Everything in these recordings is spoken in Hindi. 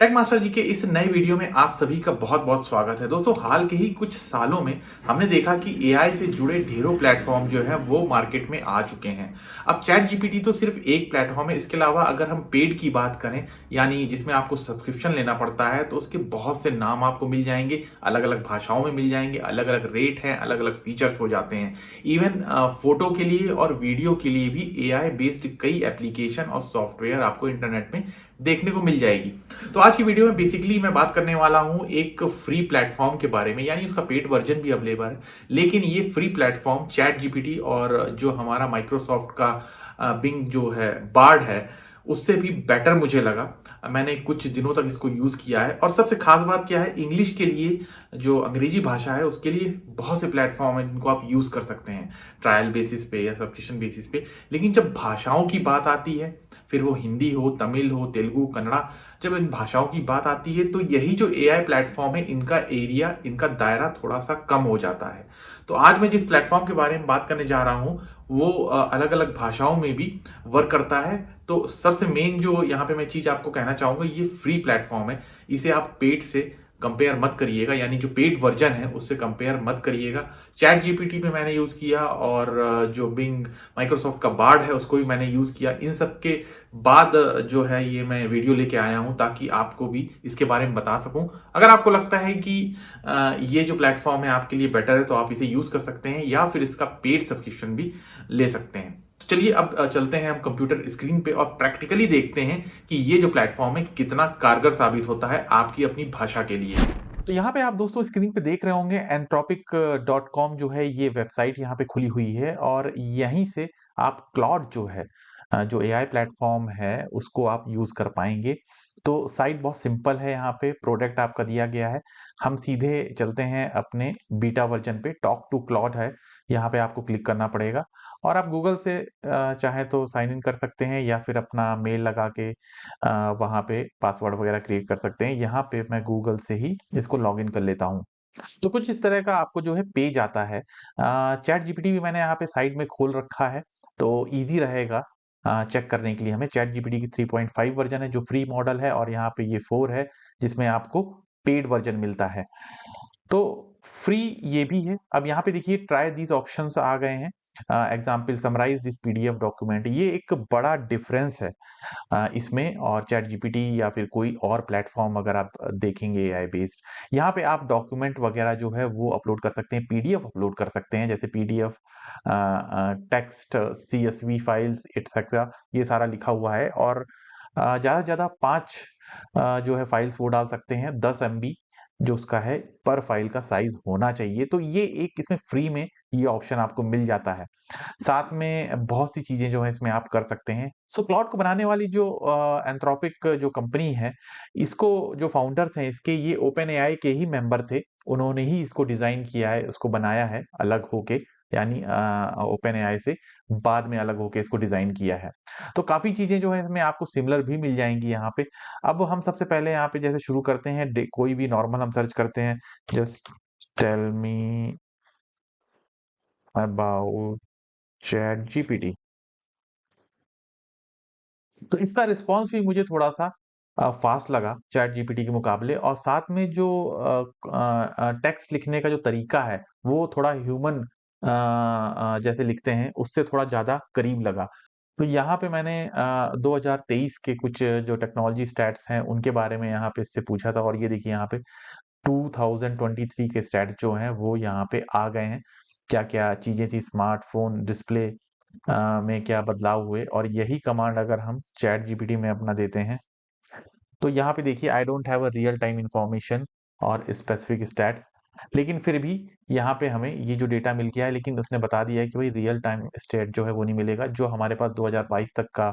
टेक मास्टर जी के इस नए वीडियो में आप सभी का बहुत बहुत स्वागत है। दोस्तों, हाल के ही कुछ सालों में हमने देखा कि एआई से जुड़े ढेरों प्लेटफॉर्म जो है वो मार्केट में आ चुके हैं। अब चैट जीपीटी तो सिर्फ एक प्लेटफॉर्म है। इसके अलावा अगर हम पेड की बात करें, यानी जिसमें आपको सब्सक्रिप्शन लेना पड़ता है, तो उसके बहुत से नाम आपको मिल जाएंगे, अलग अलग भाषाओं में मिल जाएंगे, अलग अलग रेट हैं, अलग अलग फीचर्स हो जाते हैं। इवन फोटो के लिए और वीडियो के लिए भी एआई बेस्ड कई एप्लीकेशन और सॉफ्टवेयर आपको इंटरनेट में देखने को मिल जाएगी। तो आज की वीडियो में बेसिकली मैं बात करने वाला हूं एक फ्री प्लेटफॉर्म के बारे में, यानी उसका पेड वर्जन भी अवेलेबल है, लेकिन ये फ्री प्लेटफॉर्म चैट जीपीटी और जो हमारा माइक्रोसॉफ्ट का बिंग जो है, बार्ड है, उससे भी बेटर मुझे लगा। मैंने कुछ दिनों तक इसको यूज़ किया है और सबसे खास बात क्या है, इंग्लिश के लिए, जो अंग्रेजी भाषा है उसके लिए बहुत से प्लेटफॉर्म हैं जिनको आप यूज़ कर सकते हैं ट्रायल बेसिस पे या सब्सक्रिप्शन बेसिस पे। लेकिन जब भाषाओं की बात आती है, फिर वो हिंदी हो, तमिल हो, तेलुगु, कन्नड़ा, जब इन भाषाओं की बात आती है तो यही जो एआई प्लेटफॉर्म है, इनका एरिया, इनका दायरा थोड़ा सा कम हो जाता है। तो आज मैं जिस प्लेटफॉर्म के बारे में बात करने जा रहा हूँ वो अलग अलग भाषाओं में भी वर्क करता है। तो सबसे मेन जो यहाँ पे मैं चीज आपको कहना चाहूंगा, ये फ्री प्लेटफॉर्म है। इसे आप पेड से कंपेयर मत करिएगा, यानी जो पेड वर्जन है उससे कंपेयर मत करिएगा। चैट जीपीटी पे मैंने यूज किया और जो बिंग माइक्रोसॉफ्ट का बार्ड है उसको भी मैंने यूज किया। इन सब के बाद जो है ये मैं वीडियो लेके आया हूं ताकि आपको भी इसके बारे में बता सकूं। अगर आपको लगता है कि ये जो प्लेटफॉर्म है आपके लिए बेटर है तो आप इसे यूज कर सकते हैं या फिर इसका पेड सब्सक्रिप्शन भी ले सकते हैं। तो चलिए अब चलते हैं हम कंप्यूटर स्क्रीन पे और प्रैक्टिकली देखते हैं कि ये जो प्लेटफॉर्म है कितना कारगर साबित होता है आपकी अपनी भाषा के लिए। तो यहाँ पे आप दोस्तों स्क्रीन पे देख रहे होंगे anthropic.com जो है, ये वेबसाइट यहाँ पे खुली हुई है और यहीं से आप क्लॉड जो है, जो एआई प्लेटफॉर्म है, उसको आप यूज कर पाएंगे। तो साइट बहुत सिंपल है, यहाँ पे प्रोडक्ट आपका दिया गया है। हम सीधे चलते हैं अपने बीटा वर्जन पे। टॉक टू क्लॉड है, यहाँ पे आपको क्लिक करना पड़ेगा और आप गूगल से चाहे तो साइन इन कर सकते हैं या फिर अपना मेल लगा के वहाँ पे पासवर्ड वगैरह क्रिएट कर सकते हैं। यहाँ पे मैं गूगल से ही इसको लॉगिन कर लेता हूँ। तो कुछ इस तरह का आपको जो है पेज आता है। चैट जीपीटी भी मैंने यहाँ पे साइड में खोल रखा है, तो इजी रहेगा चेक करने के लिए। हमें चैट जीपीटी की 3.5 वर्जन है जो फ्री मॉडल है, और यहाँ पे ये 4 है जिसमें आपको पेड वर्जन मिलता है। तो फ्री ये भी है। अब यहाँ पे देखिए ट्राई दीज ऑप्शंस आ गए हैं। Example summarise this PDF document, ये एक बड़ा डिफरेंस है इसमें और चैट जीपीटी या फिर कोई और प्लेटफॉर्म अगर आप देखेंगे एआई बेस्ड। यहाँ पे आप डॉक्यूमेंट वगैरह जो है वो अपलोड कर सकते हैं, पीडीएफ अपलोड कर सकते हैं, जैसे PDF, text, CSV files etcetera, ये सारा लिखा हुआ है। और ज़्यादा से ज़्यादा 5 जो है फाइल्स वो डाल सकते हैं। 10 एमबी जो उसका है पर फाइल का साइज होना चाहिए। तो ये एक इसमें फ्री में ये ऑप्शन आपको मिल जाता है। साथ में बहुत सी चीजें जो है इसमें आप कर सकते हैं। सो क्लाउड को बनाने वाली जो एंथ्रोपिक जो कंपनी है, इसको जो फाउंडर्स हैं इसके, ये ओपन एआई के ही मेंबर थे। उन्होंने ही इसको डिजाइन किया है, उसको बनाया है अलग होके, यानी ओपन एआई से बाद में अलग होके इसको डिजाइन किया है। तो काफी चीजें जो है इसमें आपको सिमिलर भी मिल जाएंगी यहाँ पे। अब हम सबसे पहले यहाँ पे जैसे शुरू करते हैं, कोई भी नॉर्मल हम सर्च करते हैं, just tell me about ChatGPT. तो इसका रिस्पॉन्स भी मुझे थोड़ा-सा फास्ट लगा चैट जीपीटी के मुकाबले, और साथ में जो टेक्स्ट लिखने का जो तरीका है, वो थोड़ा ह्यूमन जैसे लिखते हैं, उससे थोड़ा ज़्यादा करीब लगा। तो यहाँ पे मैंने 2023 के कुछ जो टेक्नोलॉजी स्टैट्स हैं, उनके बारे में यहाँ पे इससे पूछा था, और ये देखिए यहाँ पे 2023 के स्टैट्स जो हैं, वो यहाँ पे आ गए हैं। क्या-क्या चीज़ें थी स्मार्टफ़ोन डिस्प्ले में क्या बदलाव हुए, और यही कमांड अगर हम चैट जीपीटी में अपना देते हैं तो यहाँ पे देखिए I don't have a real time information और स्पेसिफिक स्टैट्स। लेकिन फिर भी यहाँ पे हमें ये जो डेटा मिल गया है, लेकिन उसने बता दिया है कि भाई रियल टाइम स्टेट जो है वो नहीं मिलेगा। जो हमारे पास 2022 तक का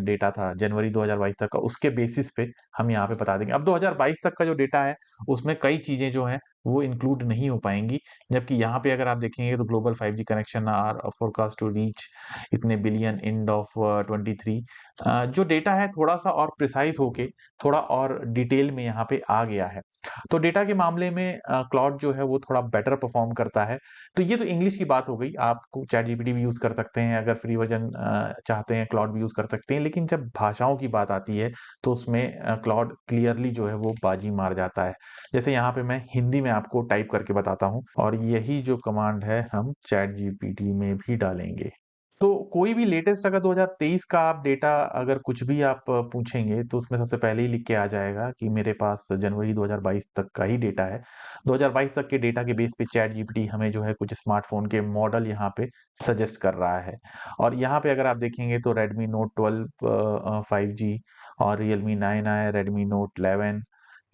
डेटा था, जनवरी 2022 तक का, उसके बेसिस पे हम यहाँ पे बता देंगे। अब 2022 तक का जो डेटा है उसमें कई चीजें जो हैं वो इंक्लूड नहीं हो पाएंगी, जबकि यहाँ पे अगर आप देखेंगे तो global 5G connection are forecast to reach इतने बिलियन एंड ऑफ 23। जो डेटा है थोड़ा-सा और प्रिसाइज़ होके थोड़ा और डिटेल में यहाँ पे आ गया है। तो डेटा के मामले में क्लॉड जो है वो थोड़ा बेटर परफ़ॉर्म करता है। तो ये तो इंग्लिश की बात हो गई, आपको चैट जीपीटी भी यूज़ कर सकते हैं, अगर फ्री वर्ज़न चाहते हैं क्लॉड भी यूज़ कर सकते हैं। लेकिन जब भाषाओं की बात आती है तो उसमें क्लॉड क्लियरली जो है वो बाजी मार जाता है। जैसे यहाँ पे मैं हिंदी में आपको टाइप करके बताता हूँ और यही जो कमांड है हम चैट जीपीटी में भी डालेंगे। तो कोई भी लेटेस्ट अगर 2023 का आप डेटा अगर कुछ भी आप पूछेंगे तो उसमें सबसे पहले ही लिख के आ जाएगा कि मेरे पास जनवरी 2022 तक का ही डेटा है। 2022 तक के डेटा के बेस पे चैट जीपीटी हमें जो है कुछ स्मार्टफ़ोन के मॉडल यहाँ पे सजेस्ट कर रहा है। और यहाँ पे अगर आप देखेंगे तो रेडमी नोट 12 5G और रियलमी 9 है, रेडमी नोट 11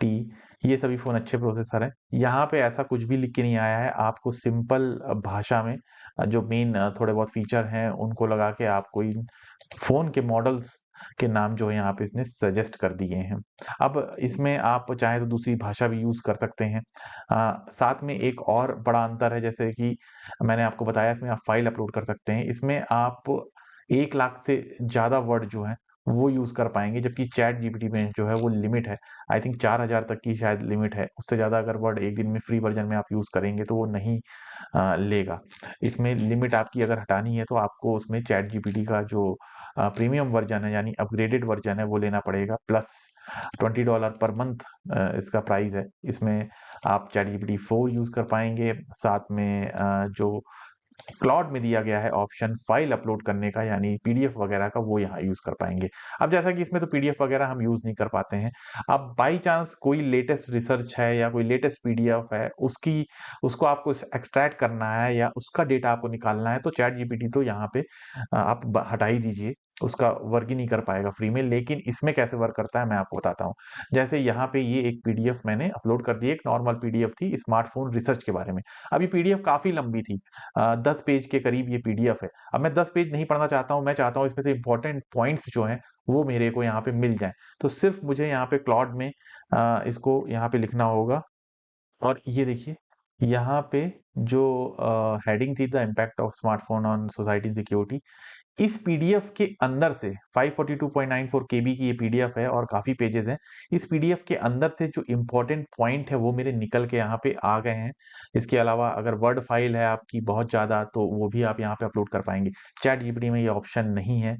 टी, ये सभी फ़ोन अच्छे प्रोसेसर हैं। यहाँ पे ऐसा कुछ भी लिख के नहीं आया है, आपको सिंपल भाषा में जो मेन थोड़े बहुत फीचर हैं उनको लगा के आपको इन फ़ोन के मॉडल्स के नाम जो है यहाँ पे इसने सजेस्ट कर दिए हैं। अब इसमें आप चाहें तो दूसरी भाषा भी यूज़ कर सकते हैं। साथ में एक और बड़ा अंतर है, जैसे कि मैंने आपको बताया इसमें आप फ़ाइल अपलोड कर सकते हैं। इसमें आप 1 लाख से ज़्यादा वर्ड जो हैं वो यूज़ कर पाएँगे, जबकि चैट जीपीटी में जो है वो लिमिट है। आई थिंक 4000 तक की शायद लिमिट है। उससे ज़्यादा अगर वर्ड एक दिन में फ्री वर्ज़न में आप यूज़ करेंगे तो वो नहीं लेगा। इसमें लिमिट आपकी अगर हटानी है तो आपको उसमें चैट जीपीटी का जो प्रीमियम वर्ज़न है यानी अपग्रेडेड वर्ज़न है वो लेना पड़ेगा, प्लस $20 पर मंथ इसका प्राइस है। इसमें आप चैट जीपीटी 4 यूज़ कर पाएँगे, साथ में जो क्लाउड में दिया गया है ऑप्शन फाइल अपलोड करने का यानी पीडीएफ वगैरह का, वो यहाँ यूज़ कर पाएँगे। अब जैसा कि इसमें तो पीडीएफ वगैरह हम यूज़ नहीं कर पाते हैं। अब बाई चांस कोई लेटेस्ट रिसर्च है या कोई लेटेस्ट पीडीएफ है, उसको आपको एक्सट्रैक्ट करना है या उसका डेटा आपको निकालना है तो चैट जीपीटी तो यहाँ पे आप हटा ही दीजिए, उसका वर्क ही नहीं कर पाएगा फ्री में। लेकिन इसमें कैसे वर्क करता है मैं आपको बताता हूँ। जैसे यहाँ पे ये एक पीडीएफ मैंने अपलोड कर दी, एक नॉर्मल पीडीएफ थी स्मार्टफोन रिसर्च के बारे में। अब ये पीडीएफ काफ़ी लंबी थी, 10 पेज के करीब ये पीडीएफ है। अब मैं 10 पेज नहीं पढ़ना चाहता हूँ, मैं चाहता हूँ इसमें से इम्पोर्टेंट पॉइंट्स जो हैं वो मेरे को यहाँ पे मिल जाएँ। तो सिर्फ़ मुझे यहाँ पे क्लॉड में इसको यहाँ पे लिखना होगा और ये देखिए, यहाँ पे जो हेडिंग थी the impact of smartphone on society security, इस पीडीएफ के अंदर से 542.94 केबी की ये पीडीएफ है और काफ़ी पेजेज़ हैं। इस पीडीएफ के अंदर से जो इम्पोर्टेंट पॉइंट है वो मेरे निकल के यहाँ पे आ गए हैं। इसके अलावा अगर वर्ड फाइल है आपकी बहुत ज़्यादा तो वो भी आप यहाँ पे अपलोड कर पाएँगे। चैट जीपीटी में ये ऑप्शन नहीं है,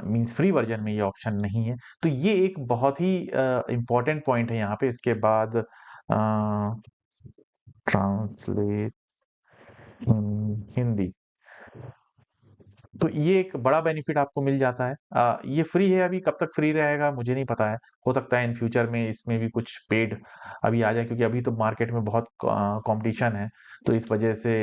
मीन्स फ्री वर्ज़न में ये ऑप्शन नहीं है। तो ये एक बहुत ही इम्पोर्टेंट पॉइंट है यहाँ पे। इसके बाद ट्रांसलेट हिंदी, तो ये एक बड़ा बेनिफिट आपको मिल जाता है। ये फ्री है, अभी कब तक फ्री रहेगा मुझे नहीं पता है। हो सकता है इन फ्यूचर में इसमें भी कुछ पेड अभी आ जाए, क्योंकि अभी तो मार्केट में बहुत कॉम्पिटिशन है। तो इस वजह से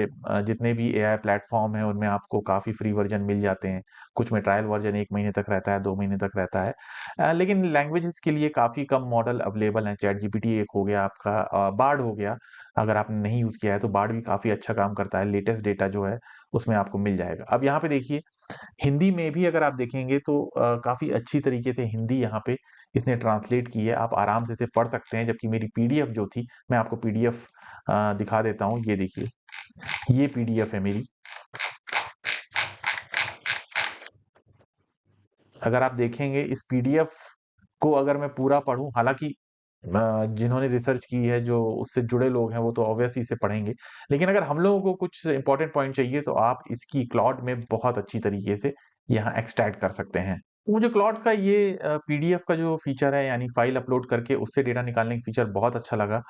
जितने भी एआई प्लेटफ़ॉर्म हैं उनमें आपको काफ़ी फ्री वर्ज़न मिल जाते हैं। कुछ में ट्रायल वर्ज़न 1 महीने तक रहता है, 2 महीने तक रहता है। लेकिन लैंग्वेजेज़ के लिए काफ़ी कम मॉडल अवेलेबल हैं। चैट जीपीटी एक हो गया आपका, बार्ड हो गया, अगर आपने नहीं यूज़ किया है तो बार्ड भी काफ़ी अच्छा काम करता है। लेटेस्ट डेटा जो है उसमें आपको मिल जाएगा। अब यहाँ पे देखिए, हिंदी में भी अगर आप देखेंगे तो काफ़ी अच्छी तरीके से हिंदी यहाँ पे इसने ट्रांसलेट की है, आप आराम से इसे पढ़ सकते हैं। जबकि मेरी पीडीएफ जो थी, मैं आपको पीडीएफ दिखा देता हूँ, ये देखिए, ये पीडीएफ है मेरी। अगर आप देखेंगे इस पीडीएफ को अगर मैं पूरा पढूँ, हालाँकि जिन्होंने रिसर्च की है, जो उससे जुड़े लोग हैं, वो तो ऑब्वियस ही इसे पढ़ेंगे। लेकिन अगर हम लोगों को कुछ इम्पोर्टेंट पॉइंट चाहिए तो आप इसकी क्लॉड में बहुत अच्छी तरीके से यहाँ एक्सट्रैक्ट कर सकते हैं। मुझे क्लॉड का ये पीडीएफ का जो फीचर है यानी फाइल अपलोड करके उससे डेटा निकालने का फीचर बहुत अच्छा लगा।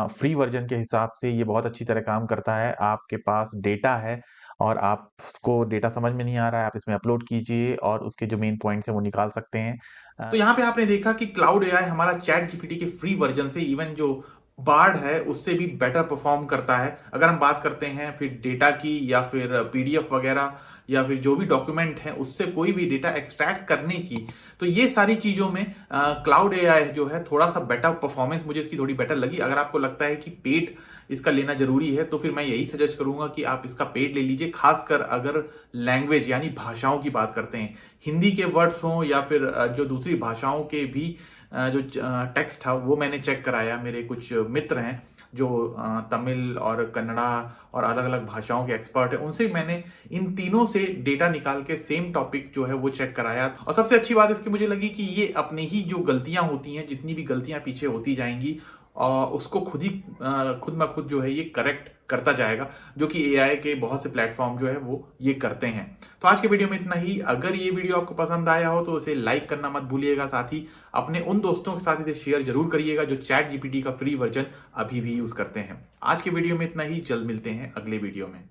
फ्री वर्ज़न के हिसाब से ये बहुत अच्छी तरह काम करता है। आपके पास डेटा है और आपको डेटा समझ में नहीं आ रहा है, आप इसमें अपलोड कीजिए और उसके जो मेन पॉइंट्स हैं वो निकाल सकते हैं। तो यहाँ पे आपने देखा कि क्लाउड एआई हमारा चैट जीपीटी के फ्री वर्जन से इवन जो बार्ड है उससे भी बेटर परफॉर्म करता है। अगर हम बात करते हैं फिर डेटा की या फिर पीडीएफ वगैरह या फिर जो भी डॉक्यूमेंट है उससे कोई भी डेटा एक्सट्रैक्ट करने की, तो ये सारी चीज़ों में क्लाउड एआई जो है थोड़ा सा बेटर परफॉर्मेंस मुझे इसकी थोड़ी बेटर लगी। अगर आपको लगता है कि पेड इसका लेना ज़रूरी है तो फिर मैं यही सजेस्ट करूँगा कि आप इसका पेड ले लीजिए, खासकर अगर लैंग्वेज यानी भाषाओं की बात करते हैं। हिंदी के वर्ड्स हों या फिर जो दूसरी भाषाओं के भी जो टेक्स्ट था वो मैंने चेक कराया, मेरे कुछ मित्र हैं जो तमिल और कन्नड़ा और अलग अलग भाषाओं के एक्सपर्ट हैं, उनसे मैंने इन तीनों से डेटा निकाल के सेम टॉपिक जो है वो चेक कराया। और सबसे अच्छी बात इसकी मुझे लगी कि ये अपनी ही जो गलतियां होती हैं, जितनी भी गलतियां पीछे होती जाएंगी, उसको खुद ब खुद जो है ये करेक्ट करता जाएगा, जो कि एआई के बहुत से प्लेटफॉर्म जो है वो ये करते हैं। तो आज के वीडियो में इतना ही। अगर ये वीडियो आपको पसंद आया हो तो इसे लाइक करना मत भूलिएगा, साथ ही अपने उन दोस्तों के साथ इसे शेयर जरूर करिएगा जो चैट जीपीटी का फ्री वर्जन अभी भी यूज करते हैं। आज के वीडियो में इतना ही, जल्द मिलते हैं अगले वीडियो में।